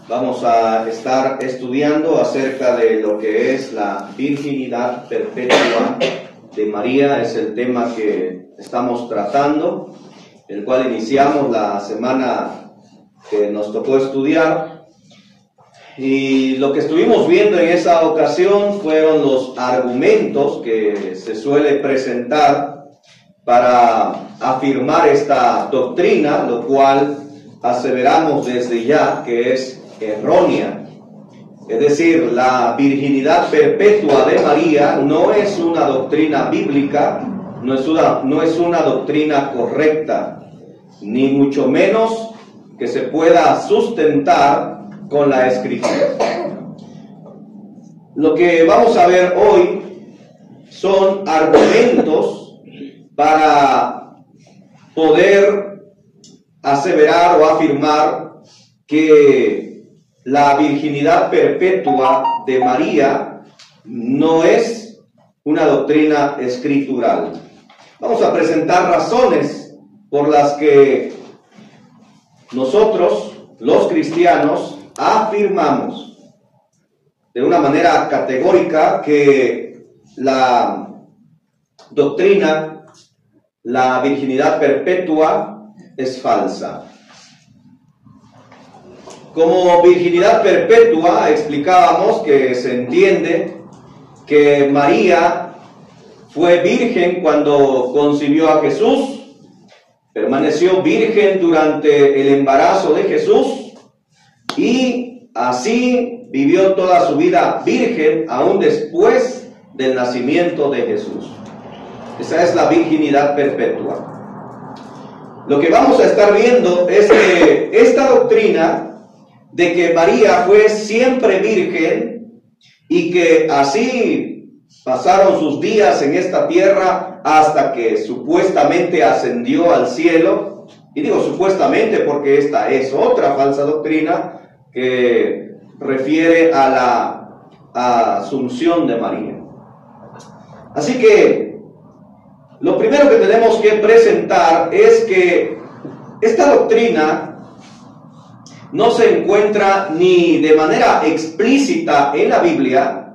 Vamos a estar estudiando acerca de lo que es la virginidad perpetua de María. Es el tema que estamos tratando, el cual iniciamos la semana que nos tocó estudiar. Y lo que estuvimos viendo en esa ocasión fueron los argumentos que se suele presentar para afirmar esta doctrina, lo cual aseveramos desde ya que es errónea. Es decir, la virginidad perpetua de María no es una doctrina bíblica, no es una doctrina correcta, ni mucho menos que se pueda sustentar con la Escritura. Lo que vamos a ver hoy son argumentos para poder aseverar o afirmar que la virginidad perpetua de María no es una doctrina escritural. Vamos a presentar razones por las que nosotros, los cristianos, afirmamos de una manera categórica que la doctrina, la virginidad perpetua, es falsa. Como virginidad perpetua explicábamos que se entiende que María fue virgen cuando concibió a Jesús, permaneció virgen durante el embarazo de Jesús y así vivió toda su vida virgen aún después del nacimiento de Jesús. Esa es la virginidad perpetua. Lo que vamos a estar viendo es que esta doctrina de que María fue siempre virgen y que así pasaron sus días en esta tierra hasta que supuestamente ascendió al cielo, y digo supuestamente porque esta es otra falsa doctrina que refiere a la asunción de María. Así que lo primero que tenemos que presentar es que esta doctrina no se encuentra ni de manera explícita en la Biblia,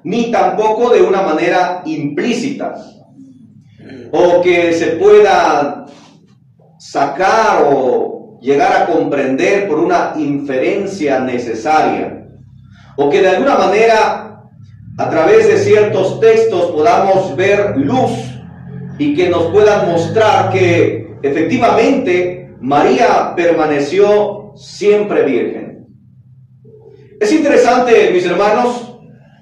ni tampoco de una manera implícita, o que se pueda sacar o llegar a comprender por una inferencia necesaria, o que de alguna manera a través de ciertos textos podamos ver luz y que nos puedan mostrar que efectivamente María permaneció siempre virgen. Es interesante, mis hermanos,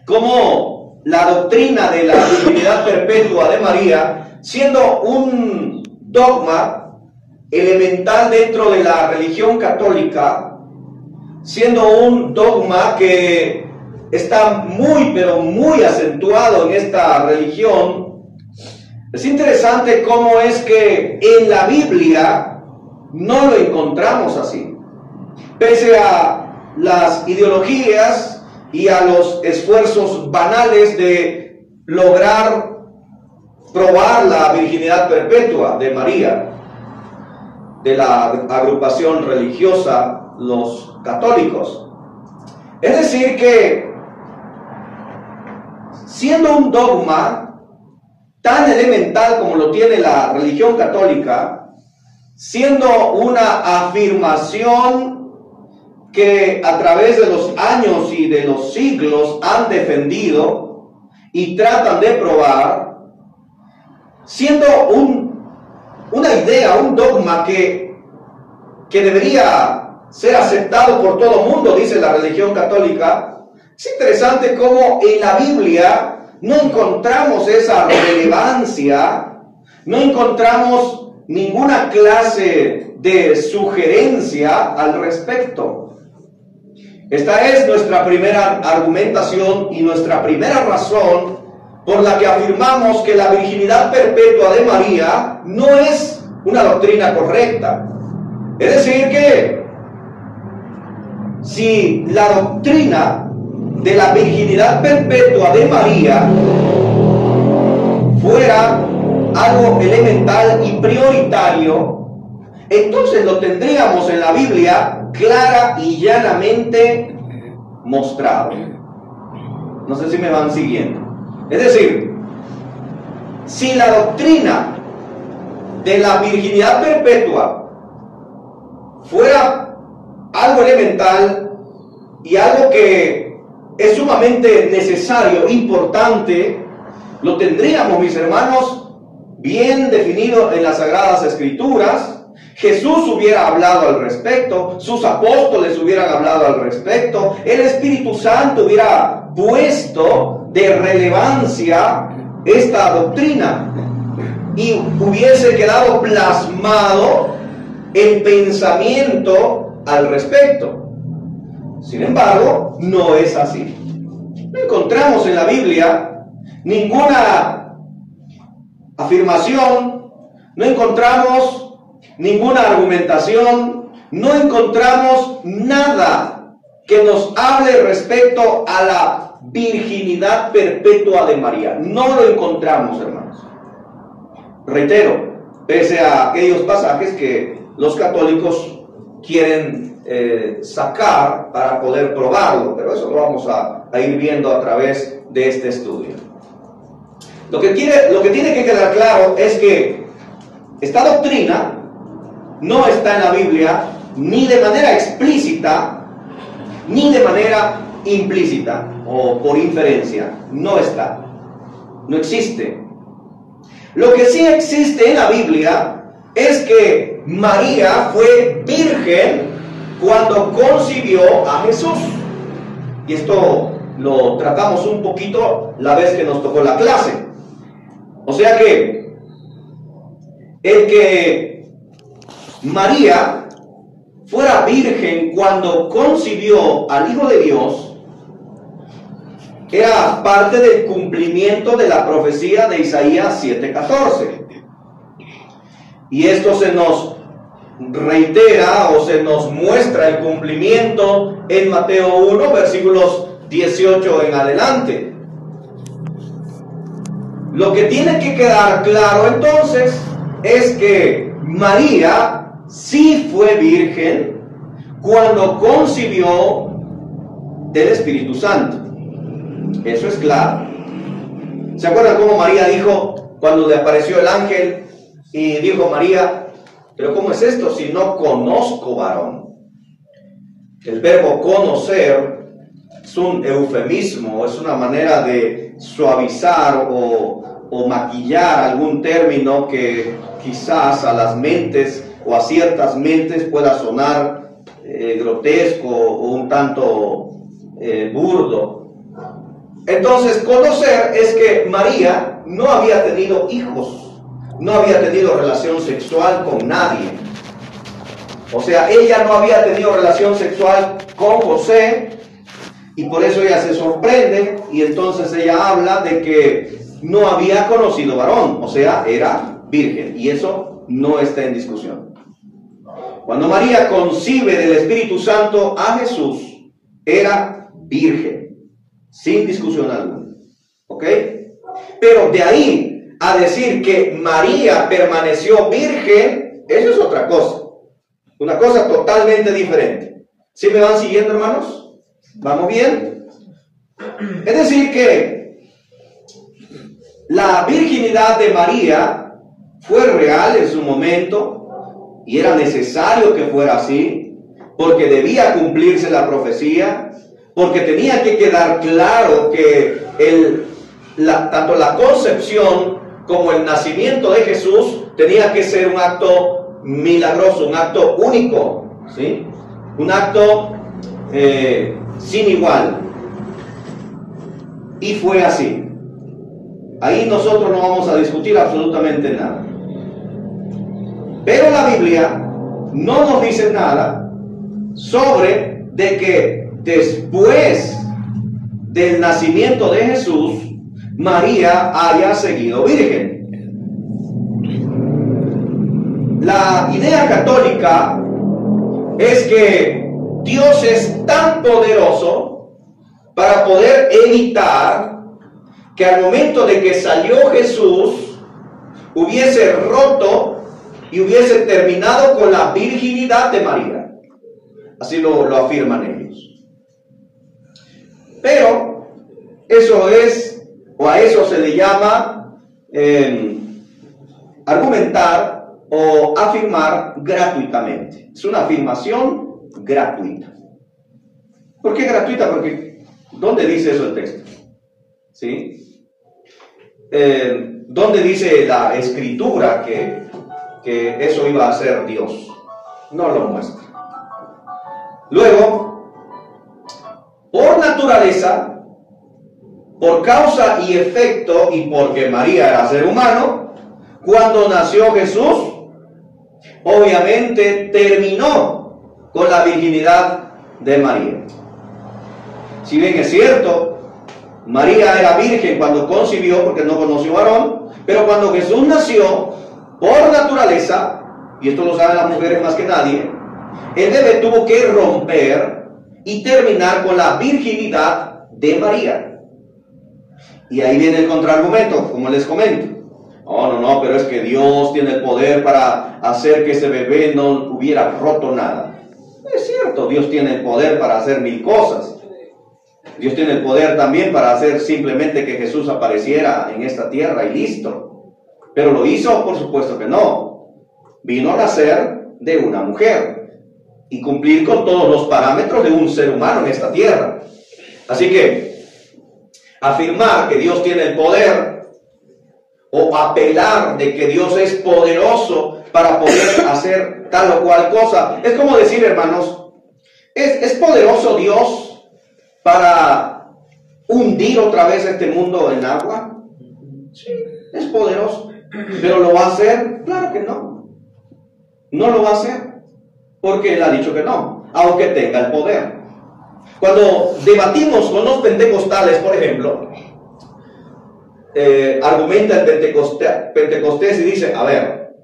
cómo la doctrina de la virginidad perpetua de María, siendo un dogma elemental dentro de la religión católica, siendo un dogma que está muy, pero muy acentuado en esta religión, es interesante cómo es que en la Biblia no lo encontramos así. Pese a las ideologías y a los esfuerzos banales de lograr probar la virginidad perpetua de María, de la agrupación religiosa, los católicos. Es decir que, siendo un dogma tan elemental como lo tiene la religión católica, siendo una afirmación que a través de los años y de los siglos han defendido y tratan de probar, siendo una idea, un dogma que debería ser aceptado por todo el mundo, dice la religión católica, es interesante cómo en la Biblia no encontramos esa relevancia, no encontramos ninguna clase de sugerencia al respecto. Esta es nuestra primera argumentación y nuestra primera razón por la que afirmamos que la virginidad perpetua de María no es una doctrina correcta. Es decir que si la doctrina de la virginidad perpetua de María fuera algo elemental y prioritario, entonces lo tendríamos en la Biblia clara y llanamente mostrado. No sé si me van siguiendo. Es decir, si la doctrina de la virginidad perpetua fuera algo elemental y algo que es sumamente necesario, importante, lo tendríamos, mis hermanos, bien definido en las Sagradas Escrituras. Jesús hubiera hablado al respecto, sus apóstoles hubieran hablado al respecto, el Espíritu Santo hubiera puesto de relevancia esta doctrina y hubiese quedado plasmado el pensamiento al respecto. Sin embargo, no es así. No encontramos en la Biblia ninguna afirmación, no encontramos ninguna argumentación, no encontramos nada que nos hable respecto a la virginidad perpetua de María. No lo encontramos, hermanos. Reitero, pese a aquellos pasajes que los católicos quieren sacar para poder probarlo, pero eso lo vamos a ir viendo a través de este estudio. Lo que tiene que quedar claro es que esta doctrina no está en la Biblia ni de manera explícita ni de manera implícita o por inferencia. No está, no existe. Lo que sí existe en la Biblia es que María fue virgen cuando concibió a Jesús. Y esto lo tratamos un poquito la vez que nos tocó la clase. O sea que el que María fuera virgen cuando concibió al Hijo de Dios era parte del cumplimiento de la profecía de Isaías 7:14. Y esto se nos reitera o se nos muestra el cumplimiento en Mateo 1, versículos 18 en adelante. Lo que tiene que quedar claro entonces es que María sí fue virgen cuando concibió del Espíritu Santo. Eso es claro. ¿Se acuerdan cómo María dijo cuando le apareció el ángel y dijo María, pero ¿cómo es esto si no conozco varón? El verbo conocer es un eufemismo, es una manera de suavizar o maquillar algún término que quizás a las mentes o a ciertas mentes pueda sonar grotesco o un tanto burdo. Entonces, conocer es que María no había tenido hijos, no había tenido relación sexual con nadie. O sea, ella no había tenido relación sexual con José y por eso ella se sorprende y entonces ella habla de que no había conocido varón, o sea, era virgen, y eso no está en discusión. Cuando María concibe del Espíritu Santo a Jesús, era virgen, sin discusión alguna. ¿Ok? Pero de ahí a decir que María permaneció virgen, eso es otra cosa. Una cosa totalmente diferente. ¿Sí me van siguiendo, hermanos? ¿Vamos bien? Es decir que la virginidad de María fue real en su momento y era necesario que fuera así, porque debía cumplirse la profecía, porque tenía que quedar claro que tanto la concepción como el nacimiento de Jesús tenía que ser un acto milagroso, un acto único, ¿sí? Un acto sin igual. Y fue así. Ahí nosotros no vamos a discutir absolutamente nada. Pero la Biblia no nos dice nada sobre de que después del nacimiento de Jesús, María haya seguido virgen. La idea católica es que Dios es tan poderoso para poder evitar que al momento de que salió Jesús hubiese roto y hubiese terminado con la virginidad de María. Así lo afirman ellos. Pero eso es, o a eso se le llama argumentar o afirmar gratuitamente. Es una afirmación gratuita. ¿Por qué gratuita? Porque ¿dónde dice eso el texto? ¿Sí? ¿Dónde dice la Escritura que eso iba a hacer Dios? No lo muestra. Luego, por naturaleza, por causa y efecto, y porque María era ser humano, cuando nació Jesús, obviamente terminó con la virginidad de María. Si bien es cierto, María era virgen cuando concibió porque no conoció varón, pero cuando Jesús nació, por naturaleza, y esto lo saben las mujeres más que nadie, el bebé tuvo que romper y terminar con la virginidad de María. Y ahí viene el contraargumento, como les comento. No, pero es que Dios tiene el poder para hacer que ese bebé no hubiera roto nada. Es cierto, Dios tiene el poder para hacer mil cosas. Dios tiene el poder también para hacer simplemente que Jesús apareciera en esta tierra y listo. Pero ¿lo hizo? Por supuesto que no. Vino a nacer de una mujer y cumplir con todos los parámetros de un ser humano en esta tierra. Así que afirmar que Dios tiene el poder o apelar de que Dios es poderoso para poder hacer tal o cual cosa, es como decir, hermanos, ¿es poderoso Dios para hundir otra vez este mundo en agua? Sí, es poderoso. ¿Pero lo va a hacer? Claro que no. No lo va a hacer, porque Él ha dicho que no, aunque tenga el poder. Cuando debatimos con los pentecostales, por ejemplo, argumenta el pentecostés y dice, a ver,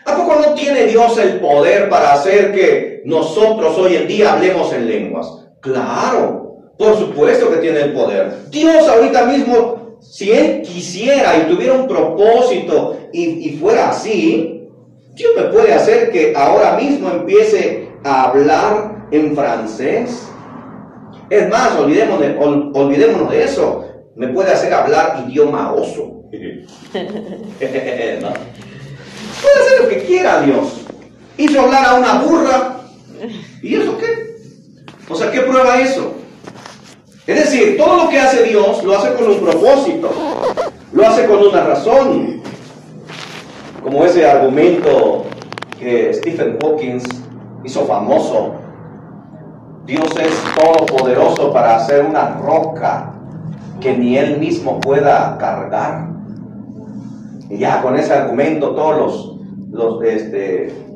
¿a poco no tiene Dios el poder para hacer que nosotros hoy en día hablemos en lenguas? Claro, por supuesto que tiene el poder. Dios ahorita mismo, si Él quisiera y tuviera un propósito y fuera así, Dios me puede hacer que ahora mismo empiece a hablar en francés. Es más, olvidémonos de eso. Me puede hacer hablar idioma oso. ¿No? Puede hacer lo que quiera Dios. Hizo hablar a una burra. ¿Y eso qué? O sea, ¿qué prueba eso? Es decir, todo lo que hace Dios lo hace con un propósito. Lo hace con una razón. Como ese argumento que Stephen Hawking hizo famoso. Dios es todopoderoso para hacer una roca que ni Él mismo pueda cargar. Y ya con ese argumento todos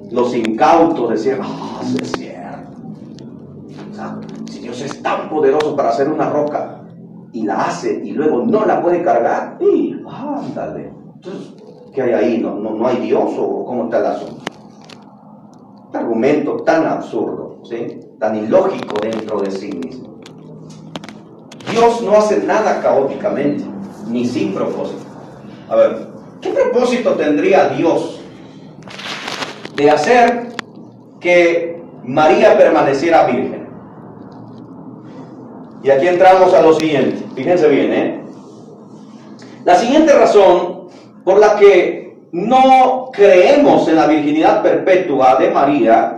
los incautos decían, sí es cierto. O sea, si Dios es tan poderoso para hacer una roca y la hace y luego no la puede cargar, ándale. Entonces, ¿qué hay ahí? ¿No hay Dios o cómo está el asunto? Un argumento tan absurdo, ¿sí? Tan ilógico dentro de sí mismo. Dios no hace nada caóticamente, ni sin propósito. A ver, ¿qué propósito tendría Dios de hacer que María permaneciera virgen? Y aquí entramos a lo siguiente, fíjense bien, La siguiente razón por la que no creemos en la virginidad perpetua de María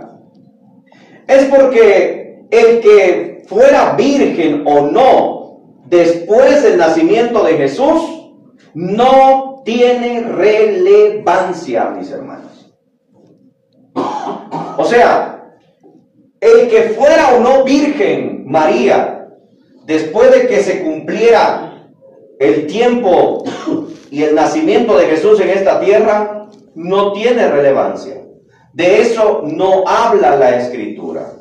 es porque el que fuera virgen o no después del nacimiento de Jesús no tiene relevancia, mis hermanos. O sea, el que fuera o no virgen María después de que se cumpliera el tiempo y el nacimiento de Jesús en esta tierra no tiene relevancia. De eso no habla la Escritura.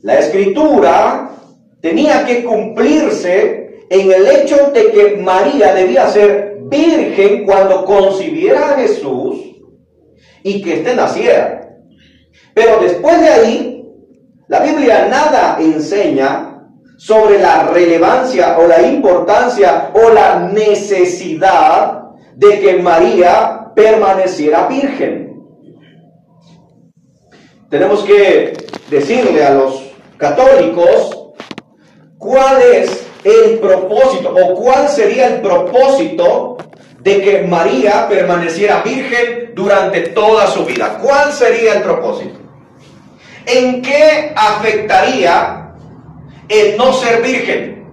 La Escritura tenía que cumplirse en el hecho de que María debía ser virgen cuando concibiera a Jesús y que éste naciera. Pero después de ahí, la Biblia nada enseña sobre la relevancia o la importancia o la necesidad de que María permaneciera virgen. tenemos que decirle a los católicos cuál es el propósito o cuál sería el propósito de que María permaneciera virgen durante toda su vida. ¿Cuál sería el propósito? ¿En qué afectaría el no ser virgen?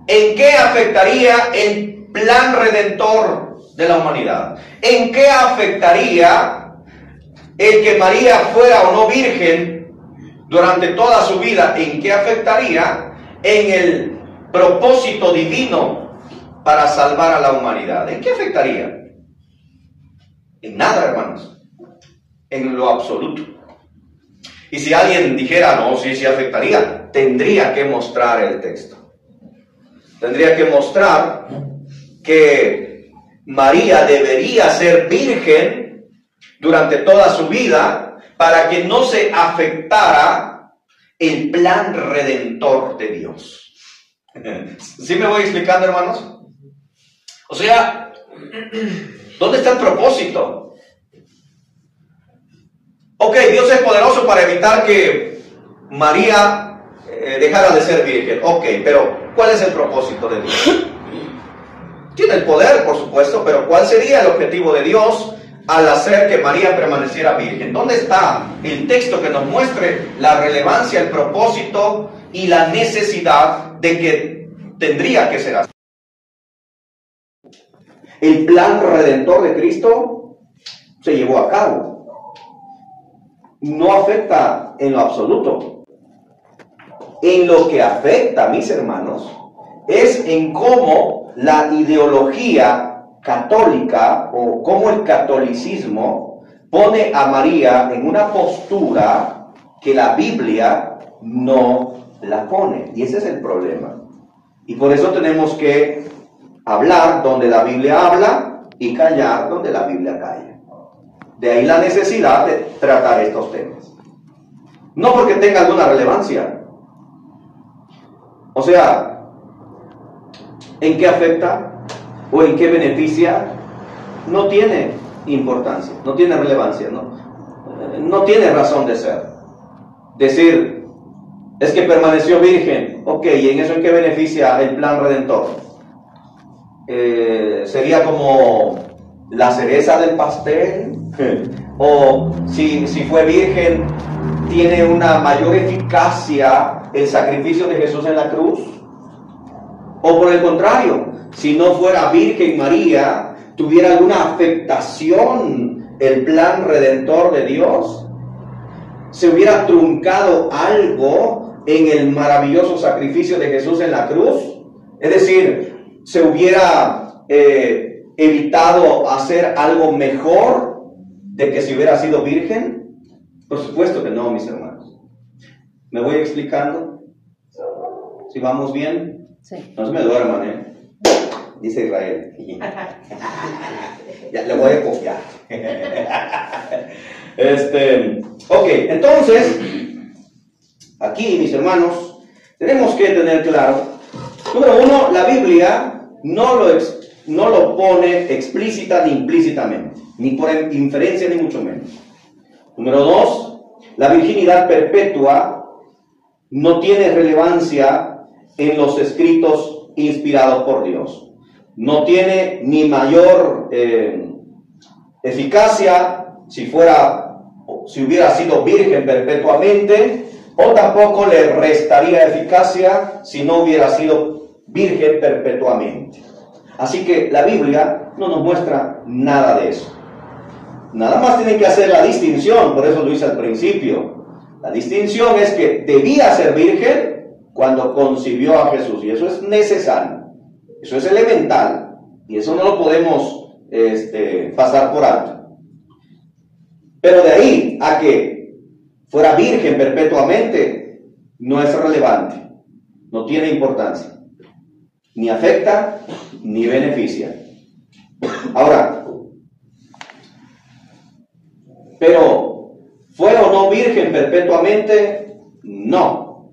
¿En qué afectaría el plan redentor de la humanidad? ¿En qué afectaría el que María fuera o no virgen durante toda su vida? ¿En qué afectaría en el propósito divino para salvar a la humanidad? ¿En qué afectaría? En nada, hermanos. En lo absoluto. Y si alguien dijera, no, sí afectaría, tendría que mostrar el texto. Tendría que mostrar que María debería ser virgen durante toda su vida para que no se afectara el plan redentor de Dios. ¿Sí me voy explicando, hermanos? O sea, ¿dónde está el propósito? Ok, Dios es poderoso para evitar que María dejara de ser virgen. Ok, pero ¿cuál es el propósito de Dios? Tiene el poder, por supuesto, pero ¿cuál sería el objetivo de Dios al hacer que María permaneciera virgen? ¿Dónde está el texto que nos muestre la relevancia, el propósito y la necesidad de que tendría que ser así? El plan redentor de Cristo se llevó a cabo. No afecta en lo absoluto. En lo que afecta, mis hermanos, es en cómo la ideología católica o cómo el catolicismo pone a María en una postura que la Biblia no la pone. Y ese es el problema. Y por eso tenemos que hablar donde la Biblia habla y callar donde la Biblia calla. De ahí la necesidad de tratar estos temas. No porque tenga alguna relevancia. O sea, ¿en qué afecta o en qué beneficia? No tiene importancia, no tiene relevancia, no tiene razón de ser. Decir, es que permaneció virgen, ok, ¿y en eso en qué beneficia el plan redentor? Sería como la cereza del pastel, o si fue virgen, tiene una mayor eficacia el sacrificio de Jesús en la cruz, o por el contrario, si no fuera virgen María, tuviera alguna afectación el plan redentor de Dios, se hubiera truncado algo en el maravilloso sacrificio de Jesús en la cruz, es decir, se hubiera evitado hacer algo mejor de que si hubiera sido virgen. Por supuesto que no, mis hermanos. ¿Me voy explicando? ¿Si vamos bien? Sí. No se me duerman, dice Israel. Ya le voy a copiar. Ok, entonces, aquí, mis hermanos, tenemos que tener claro, número uno, la Biblia no lo pone explícita ni implícitamente, ni por inferencia ni mucho menos. Número dos, la virginidad perpetua no tiene relevancia en los escritos inspirados por Dios. No tiene ni mayor eficacia si hubiera sido virgen perpetuamente, o tampoco le restaría eficacia si no hubiera sido virgen perpetuamente. Así que la Biblia no nos muestra nada de eso. Nada más tienen que hacer la distinción, por eso lo hice al principio. La distinción es que debía ser virgen cuando concibió a Jesús, y eso es necesario, eso es elemental, y eso no lo podemos pasar por alto. Pero de ahí a que fuera virgen perpetuamente, no es relevante, no tiene importancia, ni afecta ni beneficia. Ahora, pero ¿fue o no virgen perpetuamente? No,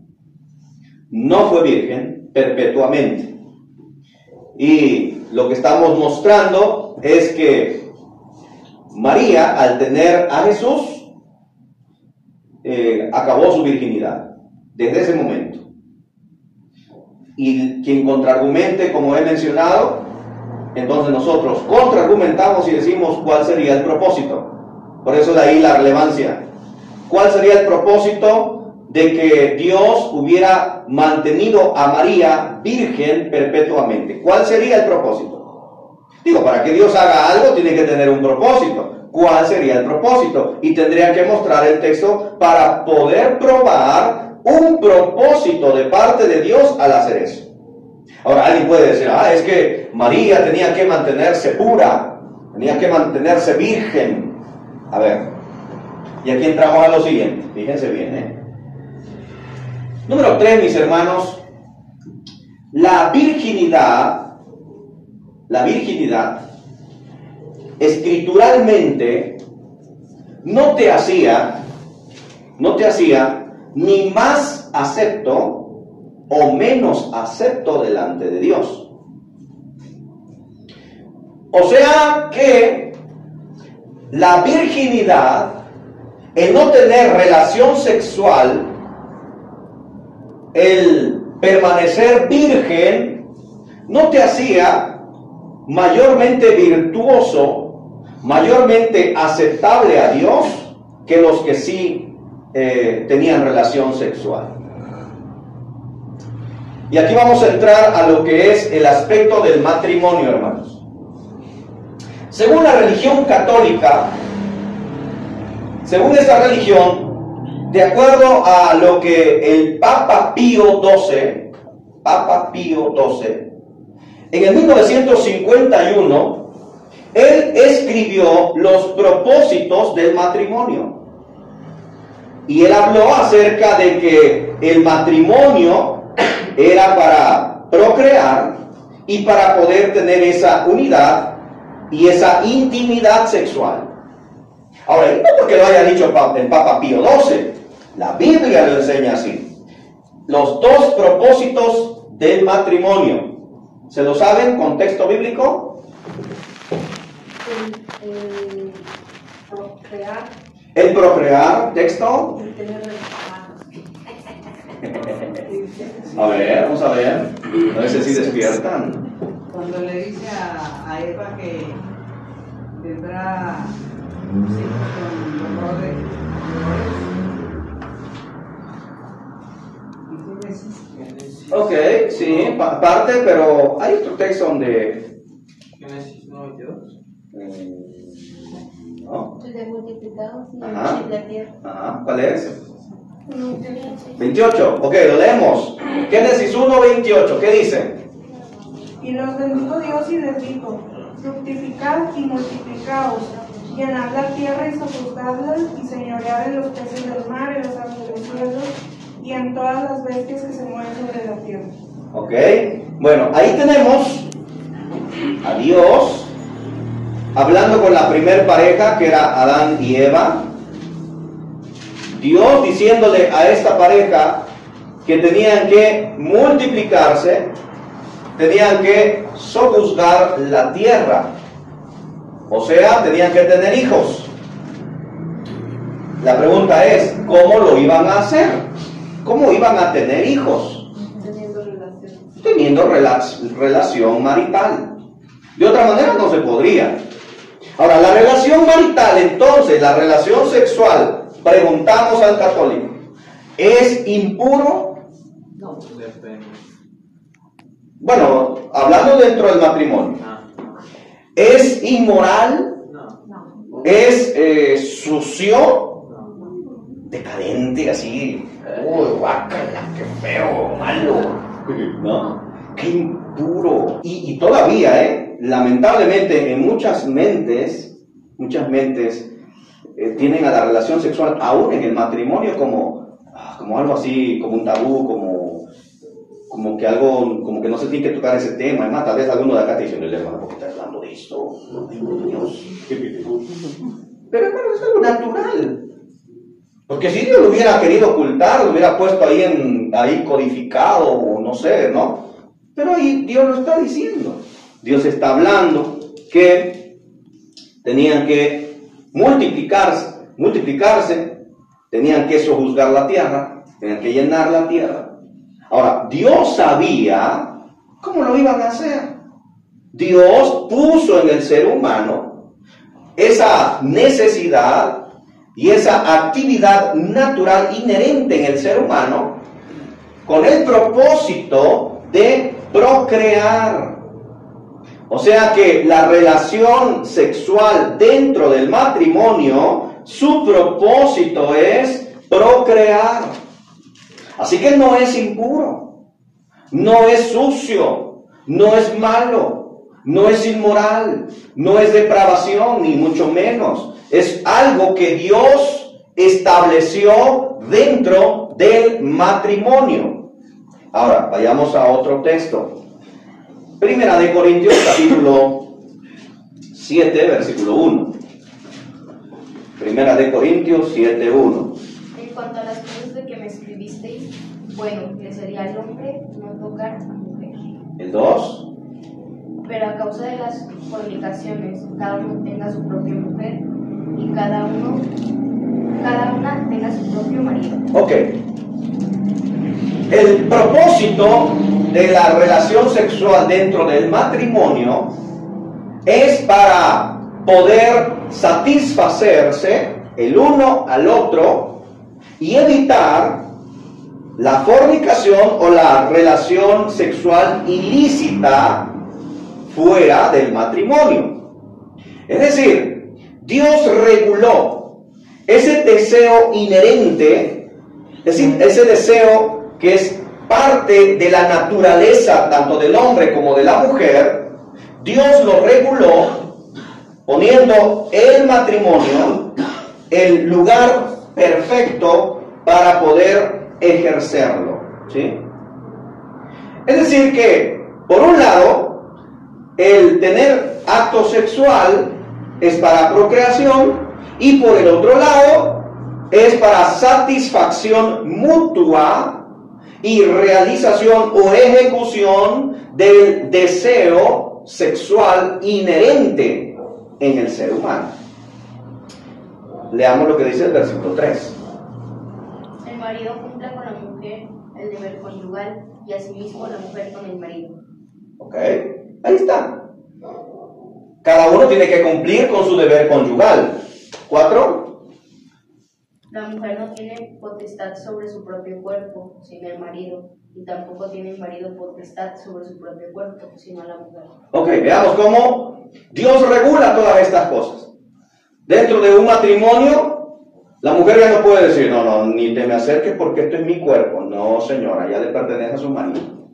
no fue virgen perpetuamente. Y lo que estamos mostrando es que María, al tener a Jesús, acabó su virginidad, desde ese momento. Y quien contraargumente, como he mencionado, entonces nosotros contraargumentamos y decimos cuál sería el propósito. Por eso de ahí la relevancia. ¿Cuál sería el propósito de que Dios hubiera mantenido a María virgen perpetuamente? ¿Cuál sería el propósito? Digo, para que Dios haga algo tiene que tener un propósito. ¿Cuál sería el propósito? Y tendría que mostrar el texto para poder probar un propósito de parte de Dios al hacer eso. Ahora alguien puede decir, es que María tenía que mantenerse pura, tenía que mantenerse virgen. A ver, y aquí entramos a lo siguiente, fíjense bien. Número 3, mis hermanos, la virginidad, escrituralmente, no te hacía ni más acepto o menos acepto delante de Dios. O sea que la virginidad, el no tener relación sexual, el permanecer virgen, no te hacía mayormente virtuoso, mayormente aceptable a Dios que los que sí tenían relación sexual. Y aquí vamos a entrar a lo que es el aspecto del matrimonio, hermanos. Según la religión católica, según esta religión, de acuerdo a lo que el Papa Pío XII, en el 1951, él escribió los propósitos del matrimonio. Y él habló acerca de que el matrimonio era para procrear y para poder tener esa unidad y esa intimidad sexual. Ahora, no porque lo haya dicho el Papa Pío XII, la Biblia lo enseña así. Los dos propósitos del matrimonio, ¿se lo saben? ¿Contexto bíblico? El procrear, texto. A ver, vamos a ver. A ver si despiertan. Cuando le dice a Eva que tendrá hijos con dolor de dolores. Ok, sí, parte, pero hay otro texto donde... Génesis 9:22. ¿No? De multiplicados y Ajá. de la tierra. Ajá, ¿cuál es? 28, ok, lo leemos. Génesis 1:28, ¿qué dice? Y los bendijo Dios y les dijo: fructificad y multiplicaos, llenad la tierra y sojuzgadla, y señoread en los peces del mar, en las aves del cielo, y en todas las bestias que se mueven sobre la tierra. Ok, bueno, ahí tenemos a Dios hablando con la primer pareja, que era Adán y Eva. Dios diciéndole a esta pareja que tenían que multiplicarse, tenían que sojuzgar la tierra, o sea, tenían que tener hijos. La pregunta es, ¿cómo lo iban a hacer? ¿Cómo iban a tener hijos? Teniendo relación marital. De otra manera no se podría. Ahora, la relación marital, entonces, la relación sexual, preguntamos al católico, ¿es impuro? No. Depende. Bueno, hablando dentro del matrimonio, ¿es inmoral? No. ¿Es sucio? No. Decadente, así. Uy, guácala, qué feo, malo. ¿No? Qué impuro. Y todavía, lamentablemente, en muchas mentes tienen a la relación sexual, aún en el matrimonio, como algo así, como un tabú, como que algo, como que no se tiene que tocar ese tema. Además, tal vez alguno de acá te dice, hermano, ¿por qué estás hablando de esto? Ay, Dios. Pero hermano, es algo natural. Porque si Dios lo hubiera querido ocultar, lo hubiera puesto ahí codificado, o no sé, ¿no? Pero ahí Dios lo está diciendo. Dios está hablando que tenían que multiplicarse, tenían que sojuzgar la tierra, tenían que llenar la tierra. Ahora, Dios sabía cómo lo iban a hacer. Dios puso en el ser humano esa necesidad y esa actividad natural inherente en el ser humano con el propósito de procrear. O sea que la relación sexual dentro del matrimonio, su propósito es procrear. Así que no es impuro, no es sucio, no es malo, no es inmoral, no es depravación, ni mucho menos. Es algo que Dios estableció dentro del matrimonio. Ahora, vayamos a otro texto. Primera de Corintios, capítulo 7, versículo 1. Primera de Corintios 7, 1. En cuanto a las cosas de que me escribisteis, bueno, que sería el hombre no tocar a mujer. El 2. Pero a causa de las fornicaciones, cada uno tenga su propia mujer y cada una tenga su propio marido. Ok. El propósito de la relación sexual dentro del matrimonio es para poder satisfacerse el uno al otro y evitar la fornicación o la relación sexual ilícita fuera del matrimonio. Es decir, Dios reguló ese deseo inherente, es decir, ese deseo que es parte de la naturaleza tanto del hombre como de la mujer. Dios lo reguló poniendo el matrimonio el lugar perfecto para poder ejercerlo, ¿sí? Es decir que, por un lado, el tener acto sexual es para procreación y por el otro lado es para satisfacción mutua y realización o ejecución del deseo sexual inherente en el ser humano. Leamos lo que dice el versículo 3. El marido cumple con la mujer el deber conyugal y asimismo la mujer con el marido. Ok, ahí está. Cada uno tiene que cumplir con su deber conyugal. 4. La mujer no tiene potestad sobre su propio cuerpo, sino el marido, y tampoco tiene el marido potestad sobre su propio cuerpo, sino la mujer. Ok, veamos cómo Dios regula todas estas cosas. Dentro de un matrimonio, la mujer ya no puede decir, no, ni te me acerques porque esto es mi cuerpo. No, señora, ya le pertenece a su marido.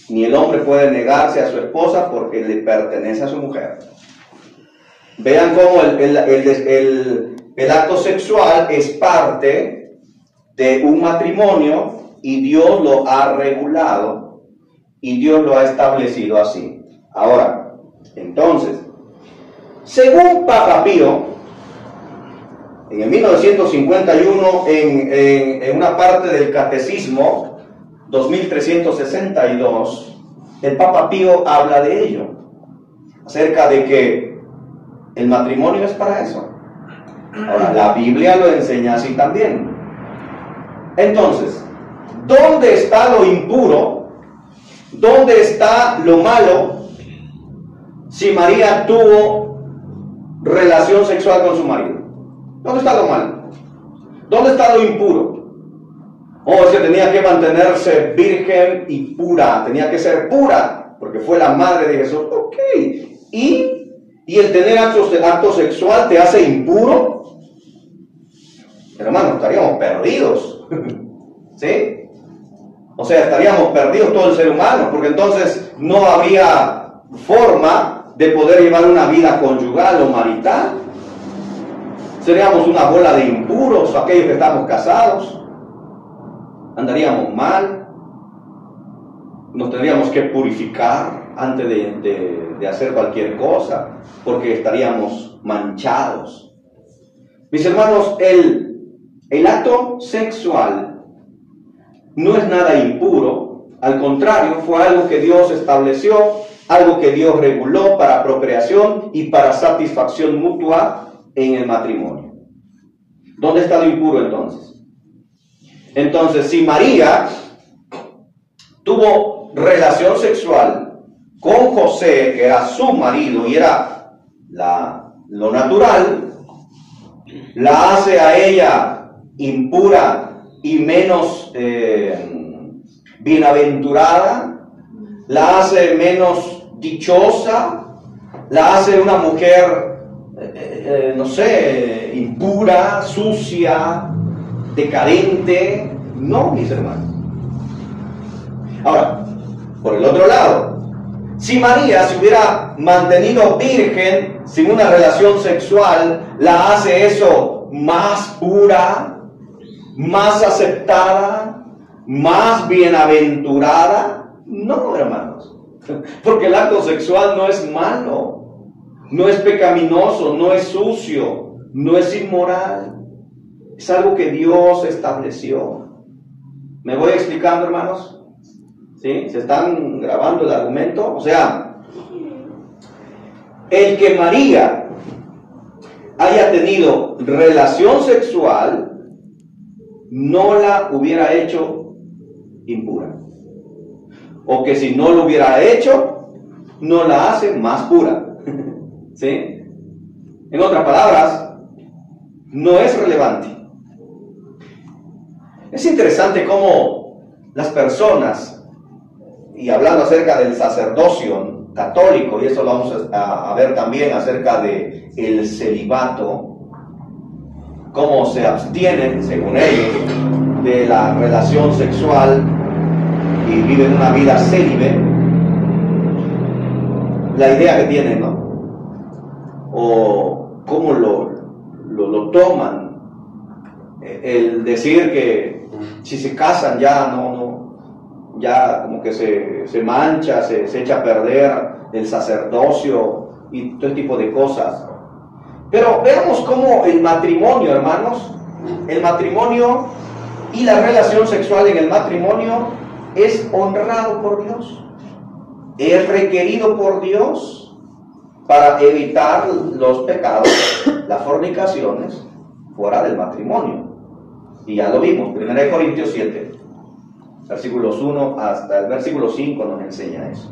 Ni el hombre puede negarse a su esposa porque le pertenece a su mujer. Vean cómo el acto sexual es parte de un matrimonio y Dios lo ha regulado y Dios lo ha establecido así. Ahora, entonces, según Papa Pío, en el 1951, en una parte del Catecismo 2362, el Papa Pío habla de ello, acerca de que el matrimonio es para eso. Ahora, la Biblia lo enseña así también. Entonces, ¿dónde está lo impuro? ¿Dónde está lo malo si María tuvo relación sexual con su marido? ¿Dónde está lo malo? ¿Dónde está lo impuro? Oh, es que tenía que mantenerse virgen y pura, tenía que ser pura, porque fue la madre de Jesús. Ok, ¿y el tener acto sexual te hace impuro? Hermano, estaríamos perdidos, ¿sí? O sea, estaríamos perdidos todo el ser humano, porque entonces no habría forma de poder llevar una vida conyugal o marital. Seríamos una bola de impuros, aquellos que estamos casados. Andaríamos mal. Nos tendríamos que purificar antes de hacer cualquier cosa, porque estaríamos manchados. Mis hermanos, el acto sexual no es nada impuro, al contrario, fue algo que Dios estableció, algo que Dios reguló para procreación y para satisfacción mutua en el matrimonio. ¿Dónde está lo impuro entonces? Entonces, si María tuvo relación sexual con José, que era su marido y era lo natural, la hace a ella impura y menos bienaventurada, la hace menos dichosa, la hace una mujer, no sé, impura, sucia, decadente. No, mis hermanos. Ahora, por el otro lado, si María se hubiera mantenido virgen sin una relación sexual, ¿la hace eso más pura, más aceptada, más bienaventurada? No, hermanos, porque el acto sexual no es malo, no es pecaminoso, no es sucio, no es inmoral. Es algo que Dios estableció. ¿Me voy explicando, hermanos? ¿Sí? ¿Se están grabando el argumento? O sea, el que María haya tenido relación sexual no la hubiera hecho impura. O que si no lo hubiera hecho, no la hace más pura. ¿Sí? En otras palabras, no es relevante. Es interesante cómo las personas, y hablando acerca del sacerdocio católico, y eso lo vamos a ver también acerca de el celibato, cómo se abstienen, según ellos, de la relación sexual y viven una vida célibe, la idea que tienen, ¿no? O cómo lo toman, el decir que si se casan ya ya como que se mancha, se echa a perder el sacerdocio y todo tipo de cosas. Pero veamos cómo el matrimonio, hermanos, el matrimonio y la relación sexual en el matrimonio es honrado por Dios, es requerido por Dios para evitar los pecados, las fornicaciones fuera del matrimonio. Y ya lo vimos, 1 Corintios 7, versículos 1 hasta el versículo 5 nos enseña eso.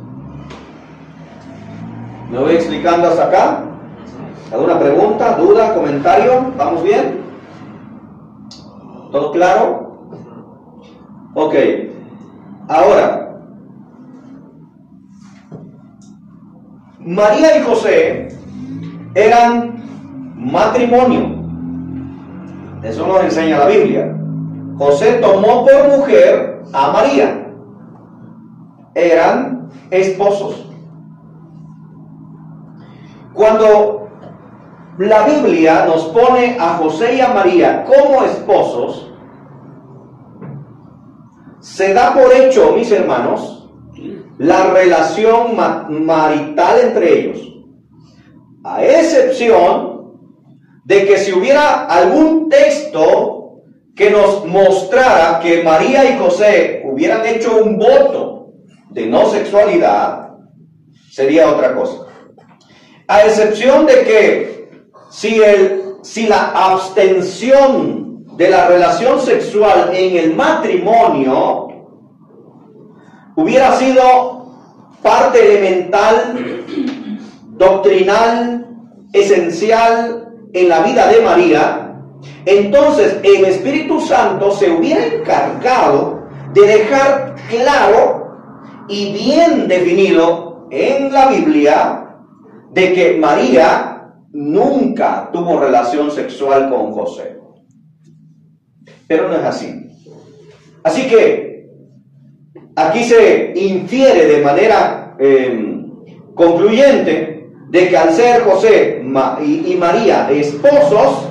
¿Me voy explicando hasta acá? ¿Alguna pregunta, duda, comentario? ¿Vamos bien? ¿Todo claro? Ok. Ahora, María y José eran matrimonio. Eso nos enseña la Biblia. José tomó por mujer a María. Eran esposos. Cuando la Biblia nos pone a José y a María como esposos, se da por hecho, mis hermanos, la relación marital entre ellos, a excepción de que si hubiera algún texto que nos mostrara que María y José hubieran hecho un voto de no sexualidad, sería otra cosa. A excepción de que si la abstención de la relación sexual en el matrimonio hubiera sido parte elemental, doctrinal, esencial en la vida de María, entonces el Espíritu Santo se hubiera encargado de dejar claro y bien definido en la Biblia de que María nunca tuvo relación sexual con José. Pero no es así. Así que aquí se infiere de manera concluyente de que al ser José y María esposos,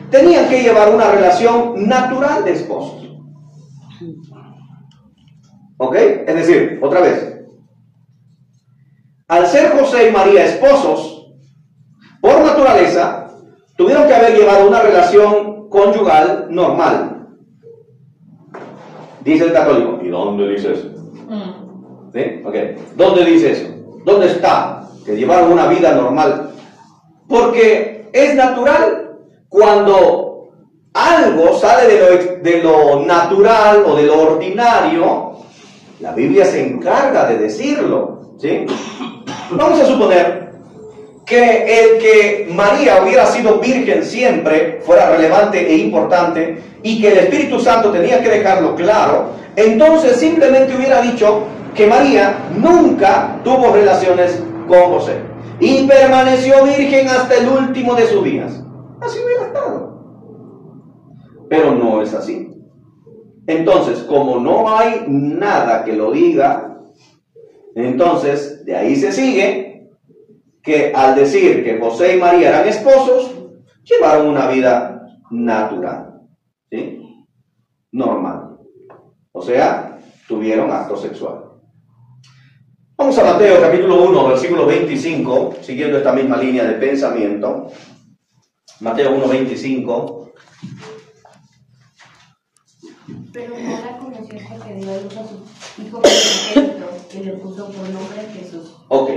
tenían que llevar una relación natural de esposos. ¿Ok? Es decir, otra vez, al ser José y María esposos, por naturaleza, tuvieron que haber llevado una relación conyugal normal. Dice el católico. ¿Y dónde dice eso? ¿Sí? Ok. ¿Dónde dice eso? ¿Dónde está? Que llevaron una vida normal. Porque es natural cuando algo sale de lo natural o de lo ordinario, la Biblia se encarga de decirlo, ¿sí? Vamos a suponer que el que María hubiera sido virgen siempre fuera relevante e importante y que el Espíritu Santo tenía que dejarlo claro, entonces simplemente hubiera dicho que María nunca tuvo relaciones con José y permaneció virgen hasta el último de sus días. Así hubiera estado. Pero no es así. Entonces, como no hay nada que lo diga, entonces de ahí se sigue que al decir que José y María eran esposos, llevaron una vida natural, ¿sí? Normal. O sea, tuvieron acto sexual. Vamos a Mateo capítulo 1, versículo 25, siguiendo esta misma línea de pensamiento. Mateo 1, 25. Pero no la conoció hasta que dio a luz a su hijo primogénito y le puso por nombre Jesús. Ok.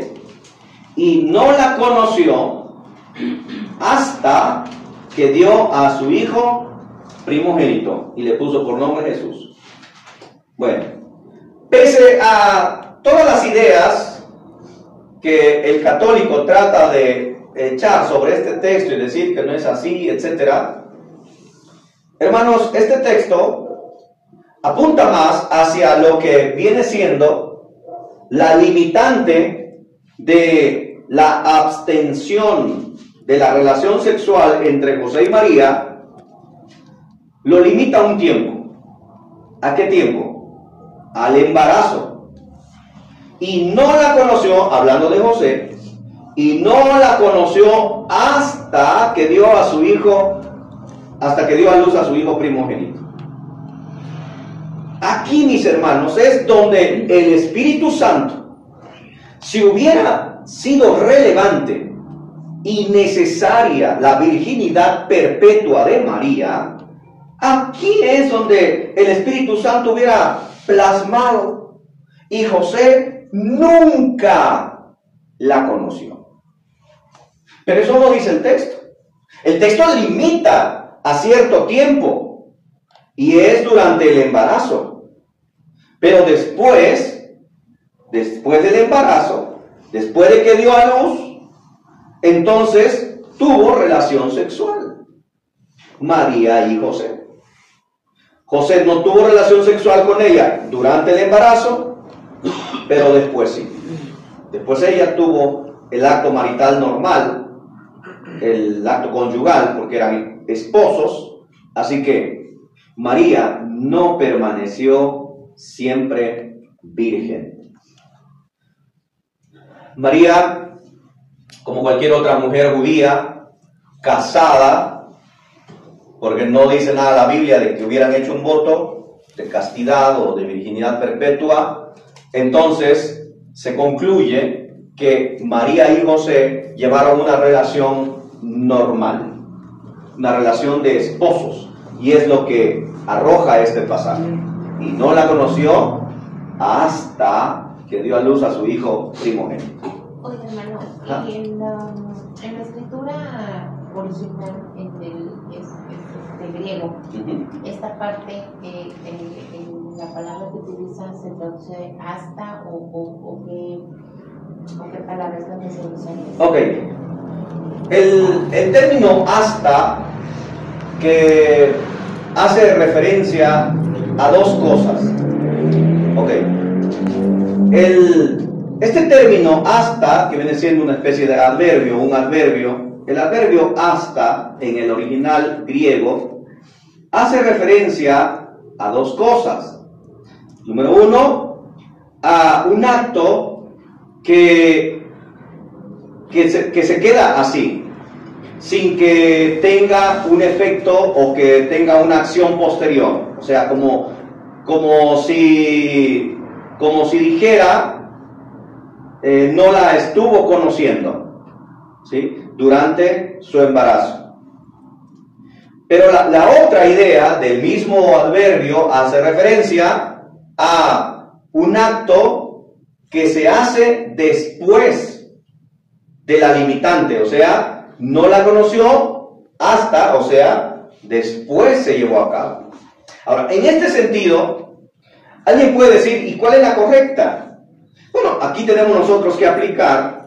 Y no la conoció hasta que dio a su hijo primogénito y le puso por nombre Jesús. Bueno, pese a todas las ideas que el católico trata de echar sobre este texto y decir que no es así, etc., hermanos, este texto apunta más hacia lo que viene siendo la limitante de la abstención de la relación sexual entre José y María. Lo limita a un tiempo. ¿A qué tiempo? Al embarazo. Y no la conoció, hablando de José, y no la conoció hasta que dio a su hijo, hasta que dio a luz a su hijo primogénito. Aquí, mis hermanos, es donde el Espíritu Santo, si hubiera sido relevante y necesaria la virginidad perpetua de María, aquí es donde el Espíritu Santo hubiera plasmado, y José nunca la conoció. Pero eso no dice el texto. El texto limita a cierto tiempo, y es durante el embarazo. Pero después del embarazo, después de que dio a luz, entonces tuvo relación sexual María y José. José no tuvo relación sexual con ella durante el embarazo, pero después sí. Después ella tuvo el acto marital normal, el acto conyugal, porque eran esposos. Así que María no permaneció siempre virgen. María, como cualquier otra mujer judía, casada, porque no dice nada la Biblia de que hubieran hecho un voto de castidad o de virginidad perpetua, entonces se concluye que María y José llevaron una relación normal, una relación de esposos, y es lo que arroja este pasaje. Y no la conoció hasta que dio a luz a su hijo primogénito. Oye, hermano, y en la escritura original, en el griego, esta parte, en la palabra que utilizan, se traduce hasta o qué palabra es la que se usa. Ok. El término hasta, que hace referencia a dos cosas. Ok. Este término hasta, que viene siendo una especie de adverbio, el adverbio hasta en el original griego hace referencia a dos cosas. Número uno, a un acto que se queda así, sin que tenga un efecto o que tenga una acción posterior. O sea, como si dijera, no la estuvo conociendo, ¿sí?, durante su embarazo. Pero la otra idea del mismo adverbio hace referencia a un acto que se hace después de la limitante, o sea, no la conoció hasta, o sea, después se llevó a cabo. Ahora, en este sentido, alguien puede decir, ¿y cuál es la correcta? Bueno, aquí tenemos nosotros que aplicar,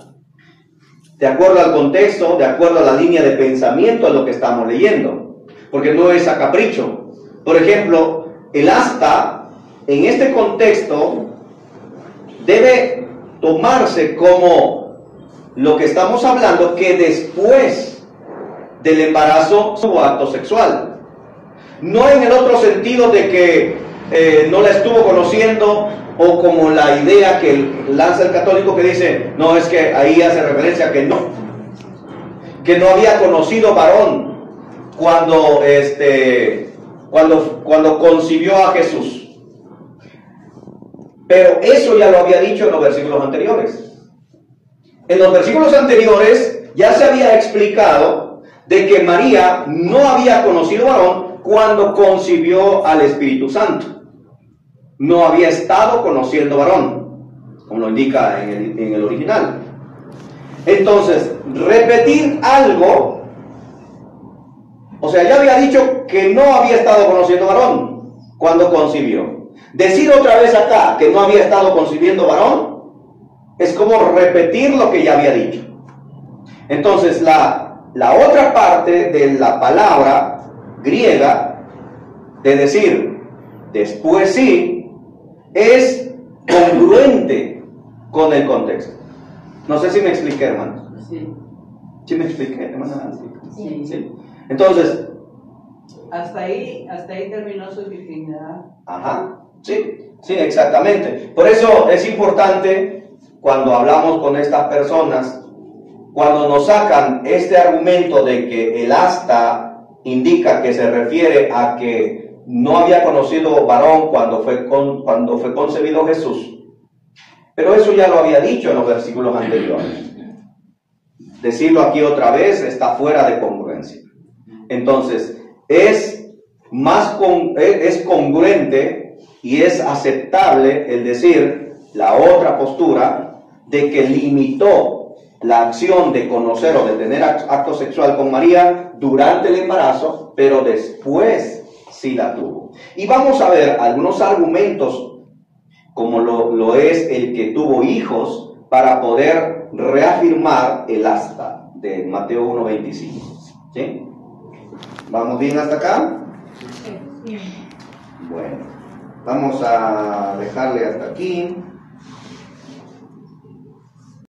de acuerdo al contexto, de acuerdo a la línea de pensamiento a lo que estamos leyendo, porque no es a capricho. Por ejemplo, el hasta, en este contexto, debe tomarse como lo que estamos hablando, que después del embarazo hubo acto sexual. No en el otro sentido de que no la estuvo conociendo, o como la idea que lanza el católico que dice, no, es que ahí hace referencia a que no había conocido varón cuando concibió a Jesús. Pero eso ya lo había dicho en los versículos anteriores. En los versículos anteriores ya se había explicado de que María no había conocido varón cuando concibió al Espíritu Santo. No había estado conociendo varón, como lo indica en el original. Entonces, repetir algo, o sea, ya había dicho que no había estado conociendo varón cuando concibió. Decir otra vez acá que no había estado concibiendo varón es como repetir lo que ya había dicho. Entonces, la otra parte de la palabra griega de decir después sí es congruente con el contexto. No sé si me expliqué, hermano. Sí. ¿Sí me expliqué, hermana? Sí. Sí. Entonces, Hasta ahí terminó su virginidad. ajá, sí, exactamente. Por eso es importante cuando hablamos con estas personas, cuando nos sacan este argumento de que el hasta indica que se refiere a que no había conocido varón cuando fue concebido Jesús. Pero eso ya lo había dicho en los versículos anteriores. Decirlo aquí otra vez está fuera de congruencia. Entonces, es congruente y es aceptable el decir la otra postura de que limitó la acción de conocer o de tener acto sexual con María durante el embarazo, pero después sí la tuvo. Y vamos a ver algunos argumentos, como lo es el que tuvo hijos, para poder reafirmar el hasta de Mateo 1:25. ¿Sí? ¿Vamos bien hasta acá? Sí. Bueno, vamos a dejarle hasta aquí.